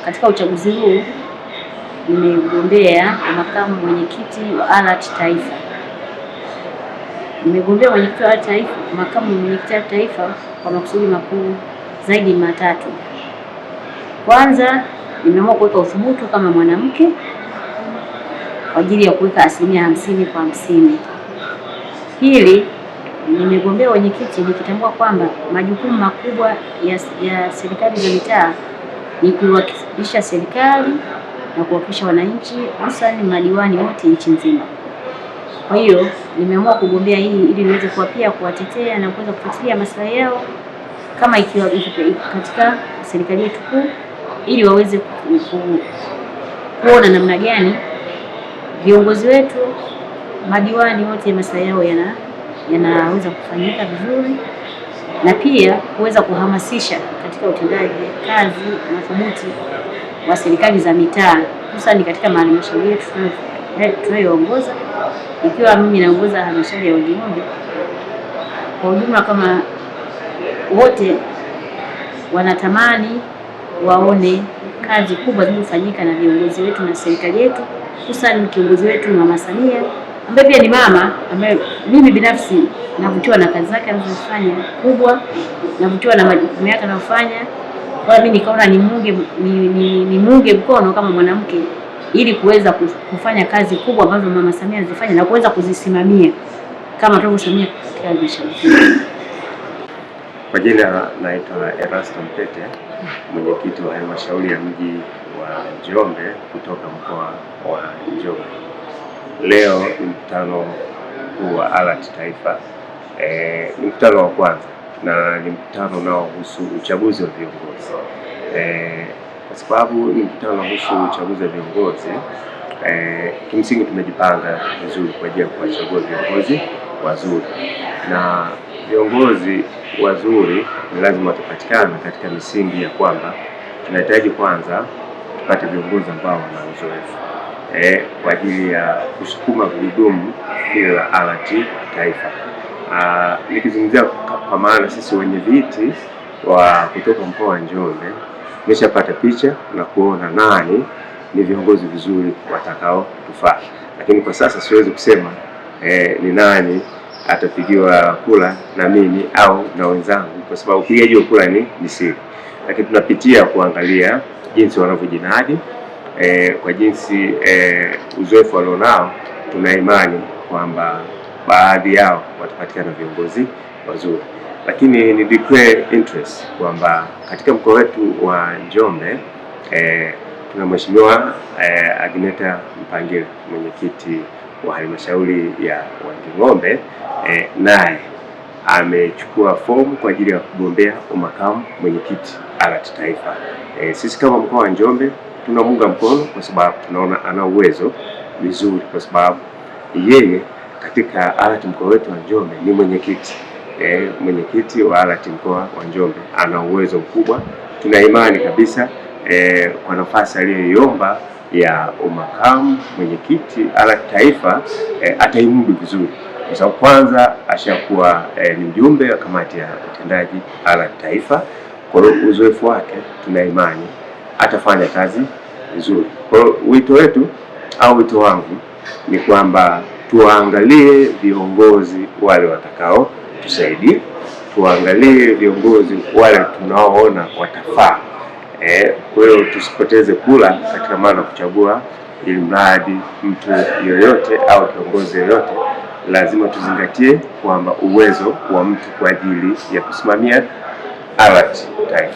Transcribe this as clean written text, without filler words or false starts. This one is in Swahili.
katika uchaguzi huu nimegombea makamu mwenyekiti wa ALAT Taifa. Nimegombea mwenyekiti wa taifa, makamu mwenyekiti wa taifa kwa makusudi makuu zaidi matatu. Kwanza, nimeamua kuweka uthubutu kama mwanamke kwa ajili ya kuweka 50% kwa 50. Pili, nimegombea wenyekiti nikitambua kwamba majukumu makubwa ya serikali za mitaa ni kuwakilisha serikali na kuwakilisha wananchi, hususan madiwani wote nchi nzima. Kwa hiyo nimeamua kugombea hii ili niweze kuwatetea na kuweza kufuatilia maslahi yao kama ikiwa katika serikali yetu kuu, ili waweze kuona namna gani viongozi wetu, madiwani wote maslahi yao yanaweza kufanyika vizuri, na pia kuweza kuhamasisha katika utendaji kazi madhubuti wa serikali za mitaa, hususan katika halmashauri yetu tunayoongoza, ikiwa mimi naongoza halmashauri ya Wanging'ombe. Kwa ujumla, kama wote wanatamani waone kazi kubwa zinazofanyika na viongozi wetu na serikali yetu, hususan kiongozi wetu Mama Samia, ambaye pia ni mama ambaye mimi binafsi navutiwa na kazi zake anazofanya kubwa, navutiwa na majukumu yake anayofanya. Kwa hiyo mimi nikaona ni muunge mkono kama mwanamke ili kuweza kufanya kazi kubwa ambazo Mama Samia anazifanya na kuweza kuzisimamia kama tunavyosimamia katika halmashauri. Kwa jina naitwa Erasto Mpete, mwenyekiti wa halmashauri ya mji wa Njombe kutoka mkoa wa Njombe. Leo ni mkutano huu wa ALAT Taifa. Ni mkutano wa kwanza na ni mkutano unaohusu uchaguzi wa viongozi. Kwa sababu ni mkutano unaohusu uchaguzi wa viongozi, kimsingi tumejipanga vizuri kwa ajili ya kuwachagua viongozi wazuri, na viongozi wazuri ni lazima watapatikana katika misingi ya kwamba tunahitaji kwanza tupate viongozi ambao wana uzoefu kwa ajili ya kusukuma gurudumu hili la ALAT Taifa. Nikizungumzia kwa maana sisi wenye viti wa kutoka mkoa wa Njombe tumeshapata picha na kuona nani ni viongozi vizuri watakao tufaa, lakini kwa sasa siwezi kusema ni nani atapigiwa kura na mimi au na wenzangu, kwa sababu upigaji wa kura ni siri, lakini tunapitia kuangalia jinsi wanavyojinadi, kwa jinsi uzoefu walionao. Tuna imani kwamba baadhi yao watapatikana viongozi wazuri, lakini ni declare interest kwamba katika mkoa wetu wa Njombe tuna Mheshimiwa Agneta Mpangile, mwenyekiti wa halmashauri ya Wanging'ombe, naye amechukua fomu kwa ajili ya kugombea umakamu mwenyekiti ALAT Taifa. Sisi kama mkoa wa Njombe tunamunga mkono kwa sababu tunaona ana uwezo vizuri, kwa sababu yeye katika ALAT mkoa wetu wa Njombe ni mwenyekiti wa ALAT mkoa wa Njombe, ana uwezo mkubwa. Tuna imani kabisa kwa nafasi aliyoiomba ya umakamu mwenyekiti ALAT Taifa ataimudu vizuri, kwa sababu kwanza ashakuwa ni mjumbe wa kamati ya utendaji ALAT Taifa. Kwa hiyo uzoefu wake tuna imani atafanya kazi vizuri. Kwa hiyo wito wangu ni kwamba tuangalie viongozi wale watakao tusaidia, tuangalie viongozi wale tunaoona watafaa. Kwa hiyo tusipoteze kula katika maana kuchagua ili mradi mtu yoyote au kiongozi yoyote. Lazima tuzingatie kwamba uwezo wa mtu kwa ajili ya kusimamia ALAT Taifa.